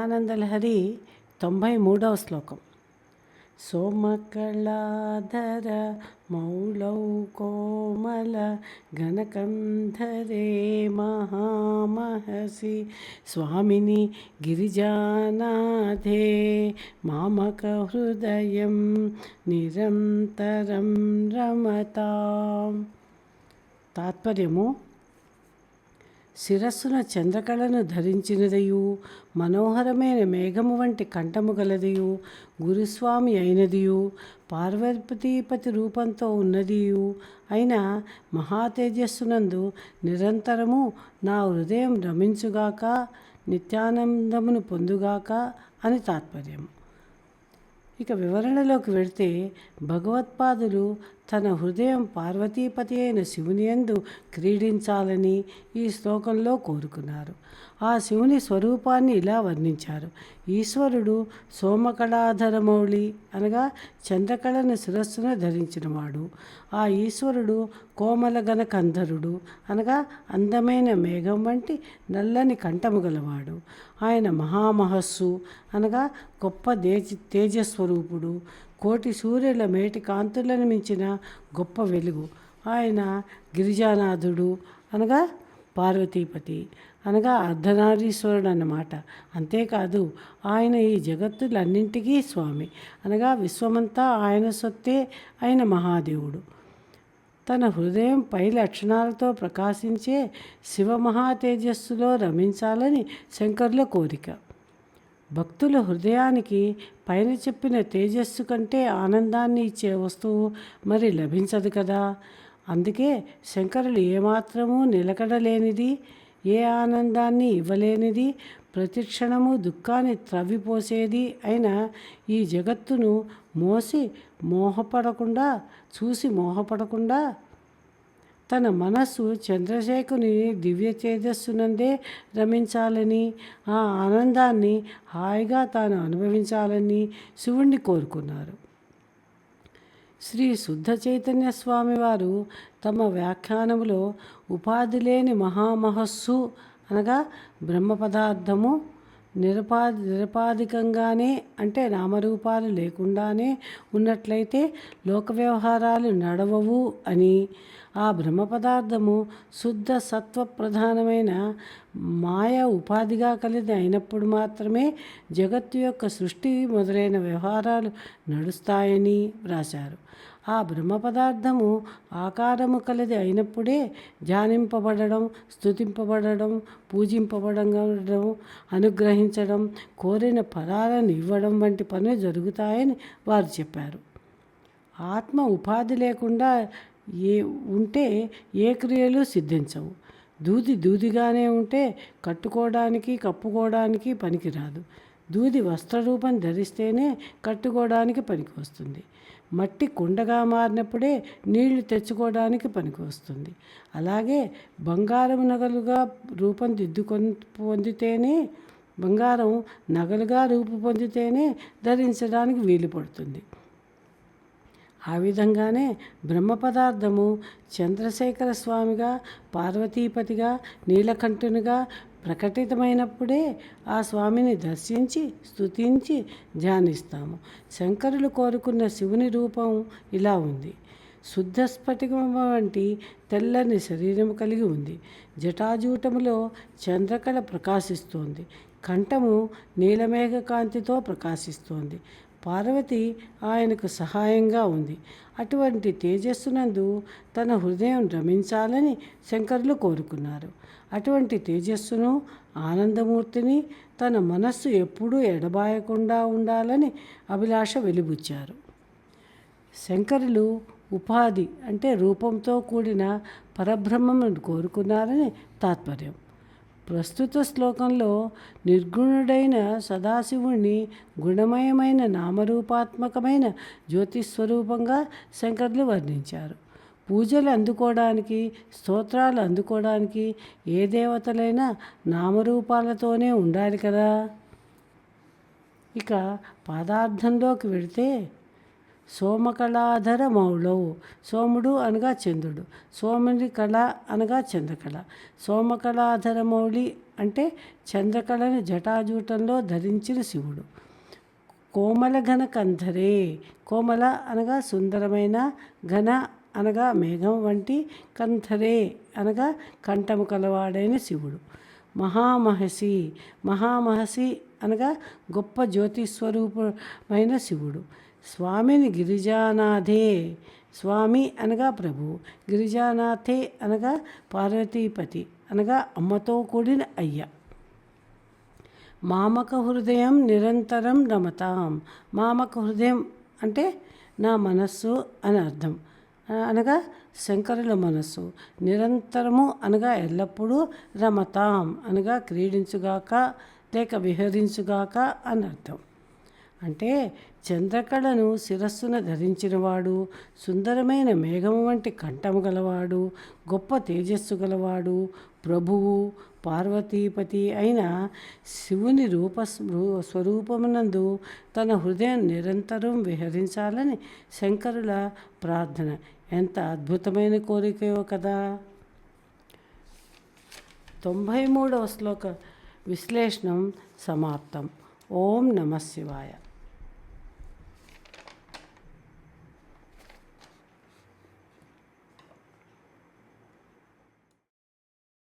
పరమానందలహరి 93వ శ్లోకం. సోమకళాధర మౌళౌ కోమల గణకంధరే మహామహసి స్వామిని గిరిజానాథే మామక హృదయం నిరంతరం రమతాం. తాత్పర్యము: శిరస్సున చంద్రకళను ధరించినదయు మనోహరమైన మేఘము వంటి కంఠము గలదియు గురుస్వామి అయినదియు పార్వతీపతి రూపంతో ఉన్నదియు అయిన మహాతేజస్సునందు నిరంతరము నా హృదయం రమించుగాక, నిత్యానందమును పొందుగాక అని తాత్పర్యము. ఇక వివరణలోకి వెళితే, భగవత్పాదులు తన హృదయం పార్వతీపతి అయిన శివుని యందు క్రీడించాలని ఈ శ్లోకంలో కోరుకున్నారు. ఆ శివుని స్వరూపాన్ని ఇలా వర్ణించారు: ఈశ్వరుడు సోమకళాధరమౌళి అనగా చంద్రకళను శిరస్సున ధరించినవాడు. ఆ ఈశ్వరుడు కోమలగణ కంధరుడు అనగా అందమైన మేఘం వంటి నల్లని కంఠము గలవాడు. ఆయన మహామహస్సు అనగా గొప్ప తేజస్వరూపుడు. కోటి సూర్యుల మేటి కాంతులను మించిన గొప్ప వెలుగు. ఆయన గిరిజానాథుడు అనగా పార్వతీపతి అనగా అర్ధనారీశ్వరుడు అన్నమాట. అంతేకాదు, ఆయన ఈ జగత్తులన్నింటికీ స్వామి అనగా విశ్వమంతా ఆయన సొత్తే అయిన మహాదేవుడు. తన హృదయం పై లక్షణాలతో ప్రకాశించే శివమహాతేజస్సులో రమించాలని శంకరుల కోరిక. భక్తుల హృదయానికి పైన చెప్పిన తేజస్సు కంటే ఆనందాన్ని ఇచ్చే వస్తువు మరి లభించదు కదా. అందుకే శంకరులు ఏమాత్రమూ నిలకడలేనిది, ఏ ఆనందాన్ని ఇవ్వలేనిది, ప్రతిక్షణము దుఃఖాన్ని త్రవ్విపోసేది అయిన ఈ జగత్తును చూసి మోహపడకుండా తన మనస్సు చంద్రశేఖరుని దివ్య తేజస్సునందే రమించాలని, ఆ ఆనందాన్ని హాయిగా తాను అనుభవించాలని శివుణ్ణి కోరుకున్నారు. శ్రీ శుద్ధ చైతన్య స్వామివారు తమ వ్యాఖ్యానములో ఉపాధి లేని మహామహస్సు అనగా బ్రహ్మ పదార్థము నిరపాధికంగానే అంటే నామరూపాలు లేకుండానే ఉన్నట్లయితే లోక వ్యవహారాలు నడవవు అని, ఆ బ్రహ్మ పదార్థము శుద్ధ సత్వ ప్రధానమైన మాయ ఉపాధిగా కలిది అయినప్పుడు మాత్రమే జగత్తు యొక్క సృష్టి మొదలైన వ్యవహారాలు నడుస్తాయని వ్రాశారు. ఆ బ్రహ్మ పదార్థము ఆకారము కలది అయినప్పుడే ధ్యానింపబడడం, స్తుతింపబడడం, పూజింపబడడం, అనుగ్రహించడం, కోరిన ఫలాలను ఇవ్వడం వంటి పనులు జరుగుతాయని వారు చెప్పారు. ఆత్మ ఉపాధి లేకుండా ఉంటే ఏ క్రియలు సిద్ధించవు. దూదిగానే ఉంటే కట్టుకోవడానికి కప్పుకోవడానికి పనికిరాదు. దూది వస్త్రరూపం ధరిస్తేనే కట్టుకోవడానికి పనికి వస్తుంది. మట్టి కుండగా మారినప్పుడే నీళ్లు తెచ్చుకోవడానికి పనికి వస్తుంది. అలాగే బంగారం నగలుగా రూపం పొందితేనే బంగారం నగలుగా రూపు పొందితేనే ధరించడానికి వీలు పడుతుంది. ఆ విధంగానే బ్రహ్మ పదార్థము చంద్రశేఖర స్వామిగా, పార్వతీపతిగా, నీలకంఠునిగా ప్రకటితమైనప్పుడే ఆ స్వామిని దర్శించి స్తుతించి ధ్యానిస్తాము. శంకరులు కోరుకున్న శివుని రూపం ఇలా ఉంది: శుద్ధ స్ఫటికం వంటి తెల్లని శరీరం కలిగి ఉంది. జటాజూటములో చంద్రకళ ప్రకాశిస్తోంది. కంఠము నీలమేఘ కాంతితో ప్రకాశిస్తోంది. పార్వతి ఆయనకు సహాయంగా ఉంది. అటువంటి తేజస్సునందు తన హృదయం రమించాలని శంకరులు కోరుకున్నారు. అటువంటి తేజస్సును, ఆనందమూర్తిని తన మనస్సు ఎప్పుడూ ఎడబాయకుండా ఉండాలని అభిలాష వెలిబుచ్చారు. శంకరులు ఉపాధి అంటే రూపంతో కూడిన పరబ్రహ్మను కోరుకున్నారని తాత్పర్యం. ప్రస్తుత శ్లోకంలో నిర్గుణుడైన సదాశివుణ్ణి గుణమయమైన నామరూపాత్మకమైన జ్యోతిస్వరూపంగా శంకరులు వర్ణించారు. పూజలు అందుకోవడానికి, స్తోత్రాలు అందుకోవడానికి ఏ దేవతలైనా నామరూపాలతోనే ఉండాలి కదా. ఇక పాదార్థంలోకి వెళితే, సోమకళాధర మౌళౌ. సోముడు అనగా చంద్రుడు, సోముని కళ అనగా చంద్రకళ. సోమకళాధర మౌళి అంటే చంద్రకళను జటాజూటంలో ధరించిన శివుడు. కోమల ఘన కంధరే. కోమల అనగా సుందరమైన, ఘన అనగా మేఘం వంటి, కంధరే అనగా కంఠము కలవాడైన శివుడు. మహామహసి. మహామహసి అనగా గొప్ప జ్యోతిస్వరూపమైన శివుడు. స్వామిని గిరిజానాథే. స్వామి అనగా ప్రభు, గిరిజానాథే అనగా పార్వతీపతి అనగా అమ్మతో కూడిన అయ్య. మామక హృదయం నిరంతరం రమతాం. మామక హృదయం అంటే నా మనస్సు అని అర్థం, అనగా శంకరుల మనస్సు. నిరంతరము అనగా ఎల్లప్పుడూ, రమతాం అనగా క్రీడించుగాక లేక విహరించుగాక అని అర్థం. అంటే చంద్రకళను శిరస్సున ధరించినవాడు, సుందరమైన మేఘము వంటి కంఠము గలవాడు, గొప్ప తేజస్సు గలవాడు, ప్రభువు, పార్వతీపతి అయిన శివుని స్వరూపమునందు తన హృదయం నిరంతరం విహరించాలని శంకరుల ప్రార్థన. ఎంత అద్భుతమైన కోరికయో కదా. 93వ శ్లోక విశ్లేషణం సమాప్తం. ఓం నమః శివాయ.